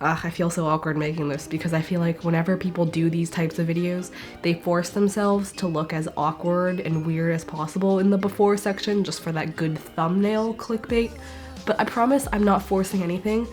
I feel so awkward making this because I feel like whenever people do these types of videos, they force themselves to look as awkward and weird as possible in the before section just for that good thumbnail clickbait. But I promise I'm not forcing anything.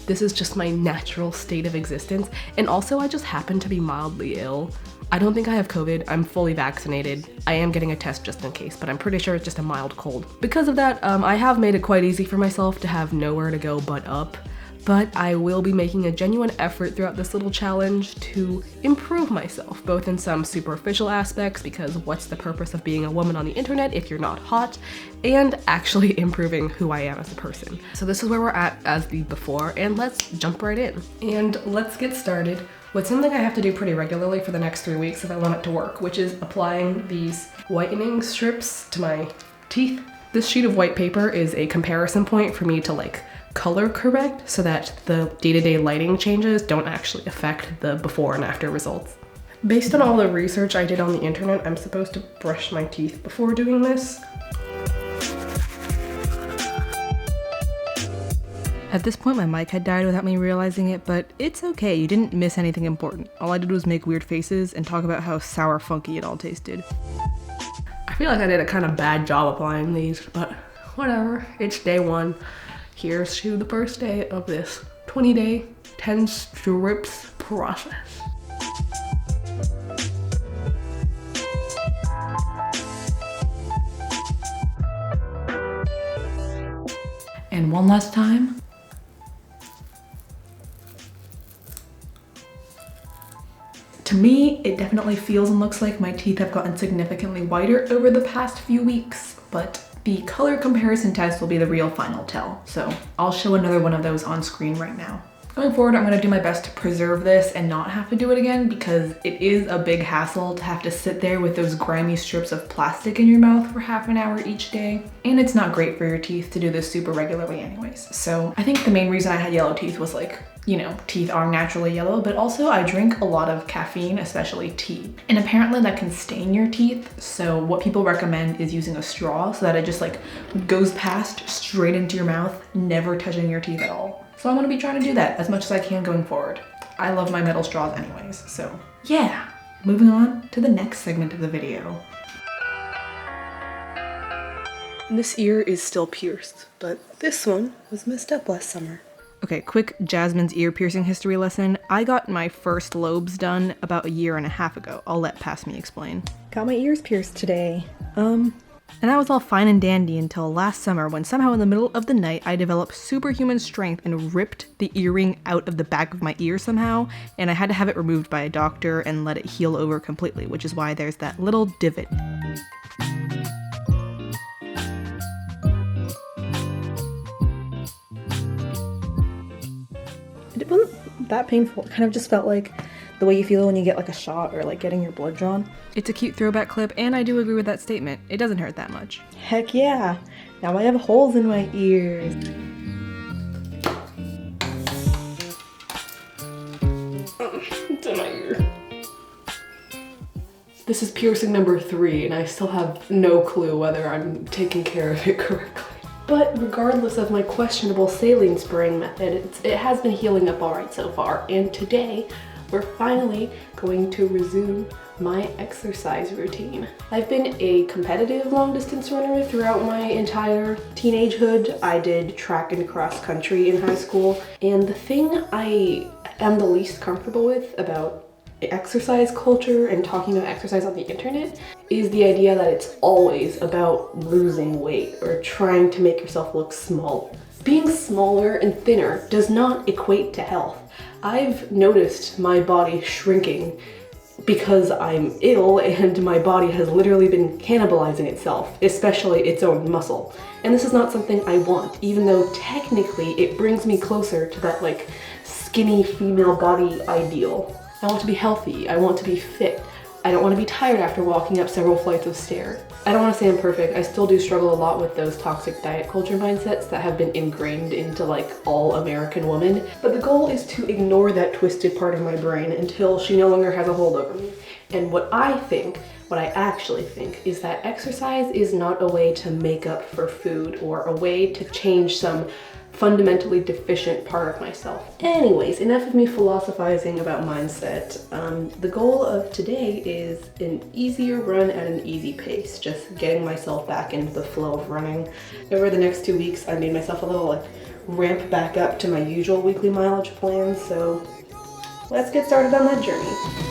This is just my natural state of existence. And also I just happen to be mildly ill. I don't think I have COVID. I'm fully vaccinated. I am getting a test just in case, but I'm pretty sure it's just a mild cold. Because of that, I have made it quite easy for myself to have nowhere to go but up. But I will be making a genuine effort throughout this little challenge to improve myself, both in some superficial aspects, because what's the purpose of being a woman on the internet if you're not hot, and actually improving who I am as a person. So this is where we're at as the before, and let's jump right in. And let's get started with something I have to do pretty regularly for the next 3 weeks if I want it to work, which is applying these whitening strips to my teeth. This sheet of white paper is a comparison point for me to like color correct so that the day-to-day lighting changes don't actually affect the before and after results. Based on all the research I did on the internet, I'm supposed to brush my teeth before doing this. At this point, my mic had died without me realizing it, but it's okay, you didn't miss anything important. All I did was make weird faces and talk about how sour funky it all tasted. I feel like I did a kind of bad job applying these, but whatever, it's day one. Here's to the first day of this 20-day, 10 strips process. And one last time. To me, it definitely feels and looks like my teeth have gotten significantly whiter over the past few weeks, but the color comparison test will be the real final tell, so I'll show another one of those on screen right now. Going forward, I'm gonna do my best to preserve this and not have to do it again because it is a big hassle to have to sit there with those grimy strips of plastic in your mouth for half an hour each day. And it's not great for your teeth to do this super regularly anyways. So I think the main reason I had yellow teeth was like, you know, teeth are naturally yellow, but also I drink a lot of caffeine, especially tea. And apparently that can stain your teeth. So what people recommend is using a straw so that it just like goes past straight into your mouth, never touching your teeth at all. So I'm gonna be trying to do that as much as I can going forward. I love my metal straws anyways, so yeah. Moving on to the next segment of the video. This ear is still pierced, but this one was messed up last summer. Okay, quick Jasmine's ear piercing history lesson. I got my first lobes done about 1.5 years ago. I'll let past me explain. Got my ears pierced today. And that was all fine and dandy until last summer when somehow in the middle of the night I developed superhuman strength and ripped the earring out of the back of my ear somehow, and I had to have it removed by a doctor and let it heal over completely, which is why there's that little divot. It wasn't that painful. It kind of just felt like the way you feel when you get like a shot or like getting your blood drawn. It's a cute throwback clip, and I do agree with that statement. It doesn't hurt that much. Heck yeah! Now I have holes in my ears. It's in my ear. This is piercing number 3, and I still have no clue whether I'm taking care of it correctly. But regardless of my questionable saline spraying method, it has been healing up alright so far, and today we're finally going to resume my exercise routine. I've been a competitive long distance runner throughout my entire teenagehood. I did track and cross country in high school, and the thing I am the least comfortable with about exercise culture and talking about exercise on the internet is the idea that it's always about losing weight or trying to make yourself look small. Being smaller and thinner does not equate to health. I've noticed my body shrinking because I'm ill and my body has literally been cannibalizing itself, especially its own muscle. And this is not something I want, even though technically it brings me closer to that like skinny female body ideal. I want to be healthy, I want to be fit. I don't want to be tired after walking up several flights of stairs. I don't want to say I'm perfect. I still do struggle a lot with those toxic diet culture mindsets that have been ingrained into like all American women. But the goal is to ignore that twisted part of my brain until she no longer has a hold over me. And what I actually think is that exercise is not a way to make up for food or a way to change some fundamentally deficient part of myself. Anyways, enough of me philosophizing about mindset. The goal of today is an easier run at an easy pace, just getting myself back into the flow of running. Over the next 2 weeks, I made myself a little like ramp back up to my usual weekly mileage plan, so let's get started on that journey.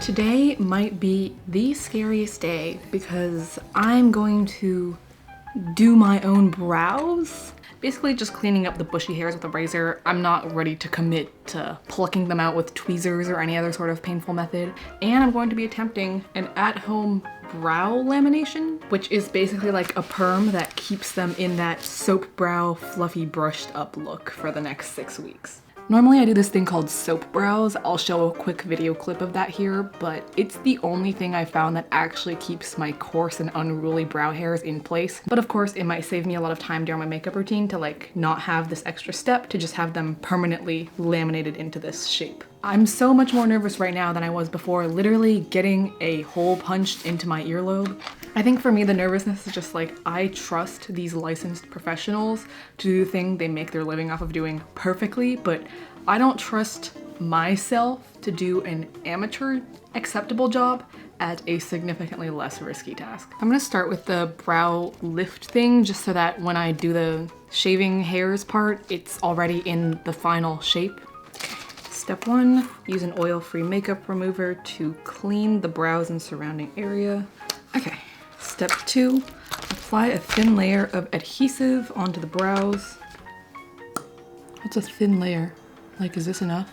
Today might be the scariest day because I'm going to do my own brows. Basically just cleaning up the bushy hairs with a razor. I'm not ready to commit to plucking them out with tweezers or any other sort of painful method. And I'm going to be attempting an at-home brow lamination, which is basically like a perm that keeps them in that soap brow, fluffy brushed up look for the next 6 weeks. Normally I do this thing called soap brows. I'll show a quick video clip of that here, but it's the only thing I found that actually keeps my coarse and unruly brow hairs in place. But of course, it might save me a lot of time during my makeup routine to like not have this extra step, to just have them permanently laminated into this shape. I'm so much more nervous right now than I was before, literally getting a hole punched into my earlobe. I think for me, the nervousness is just like, I trust these licensed professionals to do the thing they make their living off of doing perfectly, but I don't trust myself to do an amateur acceptable job at a significantly less risky task. I'm gonna start with the brow lift thing, just so that when I do the shaving hairs part, it's already in the final shape. Step 1, use an oil-free makeup remover to clean the brows and surrounding area. Okay. Step 2, apply a thin layer of adhesive onto the brows. What's a thin layer? Like, is this enough?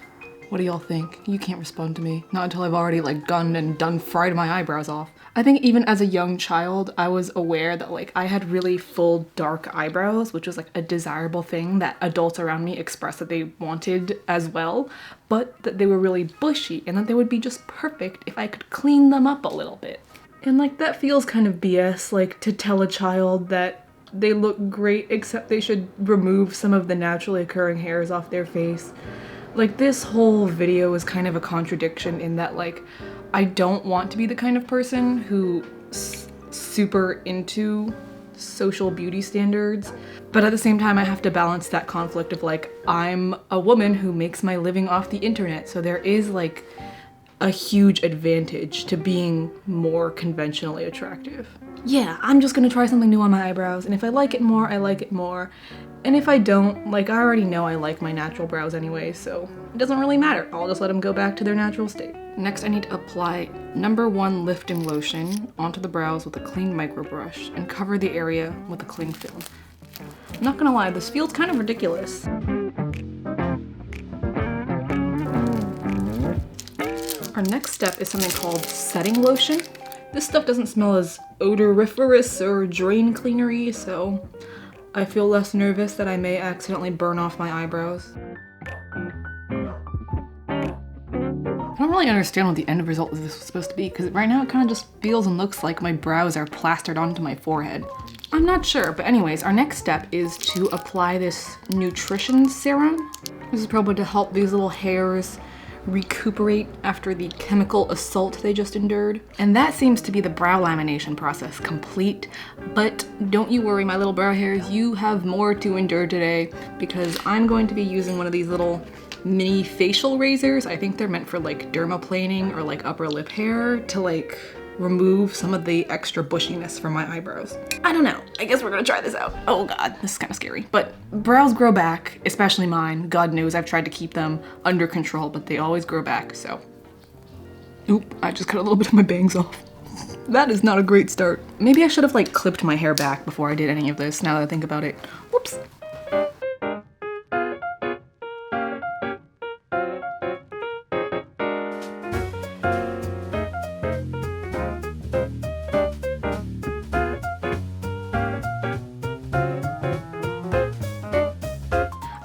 What do y'all think? You can't respond to me. Not until I've already like gone and done fried my eyebrows off. I think even as a young child, I was aware that like I had really full dark eyebrows, which was like a desirable thing that adults around me expressed that they wanted as well, but that they were really bushy and that they would be just perfect if I could clean them up a little bit. And like that feels kind of BS, like to tell a child that they look great except they should remove some of the naturally occurring hairs off their face. Like this whole video is kind of a contradiction in that like I don't want to be the kind of person who super into social beauty standards, but at the same time I have to balance that conflict of like I'm a woman who makes my living off the internet, so there is like a huge advantage to being more conventionally attractive. Yeah, I'm just gonna try something new on my eyebrows, and if I like it more, I like it more. And if I don't, like I already know I like my natural brows anyway, so it doesn't really matter. I'll just let them go back to their natural state. Next, I need to apply number 1 lifting lotion onto the brows with a clean micro brush and cover the area with a cling film. I'm not gonna lie, this feels kind of ridiculous. Our next step is something called setting lotion. This stuff doesn't smell as odoriferous or drain cleanery, so I feel less nervous that I may accidentally burn off my eyebrows. I don't really understand what the end result of this was supposed to be, because right now it kind of just feels and looks like my brows are plastered onto my forehead. I'm not sure, but anyways, our next step is to apply this nutrition serum. This is probably to help these little hairs recuperate after the chemical assault they just endured. And that seems to be the brow lamination process complete. But don't you worry, my little brow hairs, you have more to endure today, because I'm going to be using one of these little mini facial razors. I think they're meant for like dermaplaning or like upper lip hair to like remove some of the extra bushiness from my eyebrows. I don't know. I guess we're gonna try this out. Oh god, this is kind of scary. But brows grow back, especially mine. God knows I've tried to keep them under control, but they always grow back, so. Oop, I just cut a little bit of my bangs off. That is not a great start. Maybe I should have like clipped my hair back before I did any of this, now that I think about it. Whoops.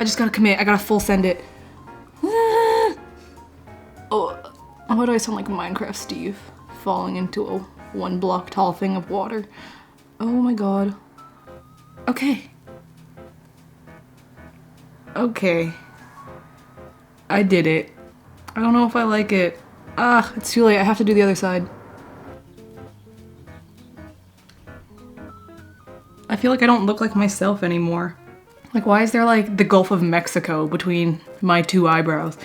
I just gotta commit. I gotta full send it. Oh, why do I sound like Minecraft Steve falling into a 1 block tall thing of water? Oh my god. Okay. Okay. I did it. I don't know if I like it. Ah, it's too late. I have to do the other side. I feel like I don't look like myself anymore. Like, why is there like the Gulf of Mexico between my 2 eyebrows?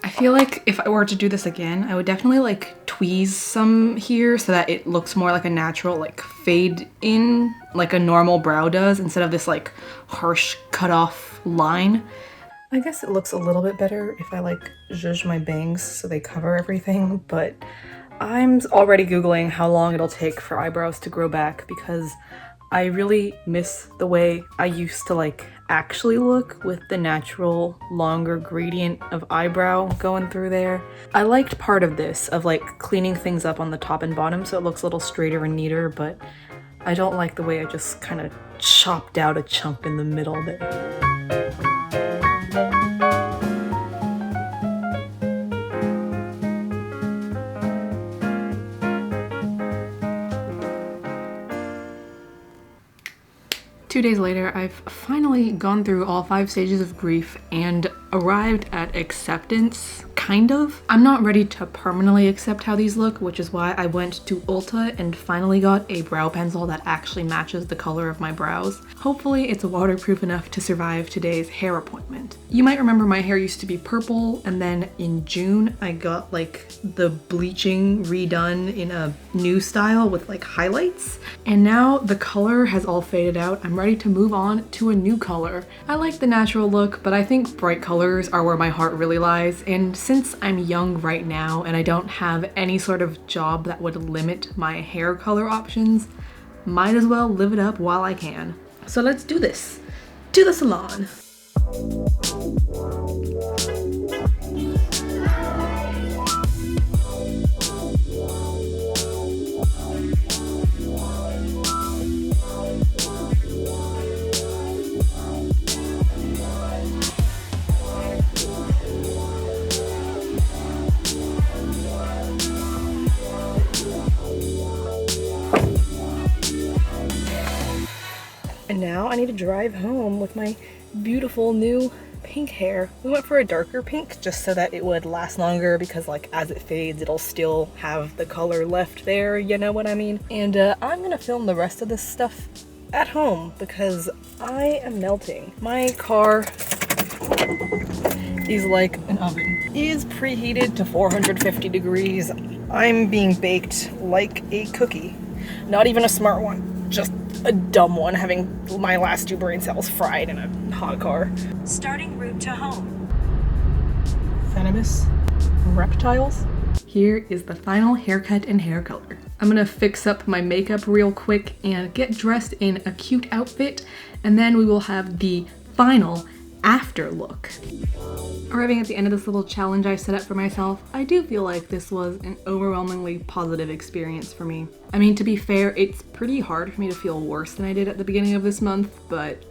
I feel like if I were to do this again, I would definitely like tweeze some here so that it looks more like a natural like fade in like a normal brow does instead of this like harsh cut off line. I guess it looks a little bit better if I like zhuzh my bangs so they cover everything, but I'm already Googling how long it'll take for eyebrows to grow back because I really miss the way I used to like actually look with the natural longer gradient of eyebrow going through there. I liked part of this of like cleaning things up on the top and bottom so it looks a little straighter and neater, but I don't like the way I just kind of chopped out a chunk in the middle there. Two days later, I've finally gone through all 5 stages of grief and arrived at acceptance, kind of. I'm not ready to permanently accept how these look, which is why I went to Ulta and finally got a brow pencil that actually matches the color of my brows. Hopefully it's waterproof enough to survive today's hair appointment. You might remember my hair used to be purple, and then in June I got like the bleaching redone in a new style with like highlights, and now the color has all faded out. I'm ready to move on to a new color. I like the natural look, but I think bright colors are where my heart really lies, and since I'm young right now and I don't have any sort of job that would limit my hair color options, might as well live it up while I can. So let's do this. To the salon. And now I need to drive home with my beautiful new pink hair. We went for a darker pink just so that it would last longer because like as it fades it'll still have the color left there, you know what I mean? And I'm gonna film the rest of this stuff at home because I am melting. My car is like an oven. It is preheated to 450 degrees. I'm being baked like a cookie. Not even a smart one, just a dumb one, having my last 2 brain cells fried in a hot car. Starting route to home. Venomous reptiles. Here is the final haircut and hair color. I'm gonna fix up my makeup real quick and get dressed in a cute outfit, and then we will have the final after look. Arriving at the end of this little challenge I set up for myself, I do feel like this was an overwhelmingly positive experience for me. I mean, to be fair, it's pretty hard for me to feel worse than I did at the beginning of this month, but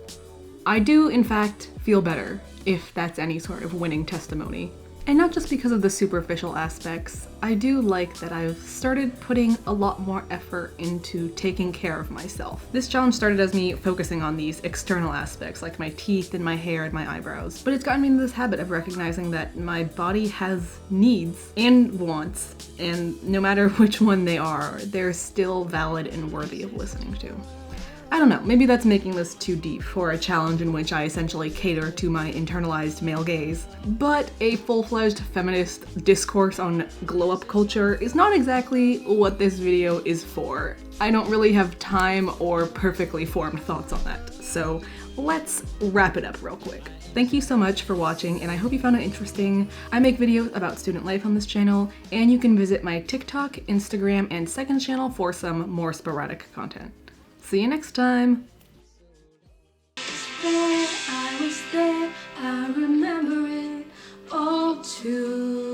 I do in fact feel better, if that's any sort of winning testimony. And not just because of the superficial aspects, I do like that I've started putting a lot more effort into taking care of myself. This challenge started as me focusing on these external aspects like my teeth and my hair and my eyebrows, but it's gotten me into this habit of recognizing that my body has needs and wants, and no matter which one they are, they're still valid and worthy of listening to. I don't know, maybe that's making this too deep for a challenge in which I essentially cater to my internalized male gaze. But a full-fledged feminist discourse on glow-up culture is not exactly what this video is for. I don't really have time or perfectly formed thoughts on that, so let's wrap it up real quick. Thank you so much for watching, and I hope you found it interesting. I make videos about student life on this channel, and you can visit my TikTok, Instagram, and second channel for some more sporadic content. See you next time! I was there, I remember it all too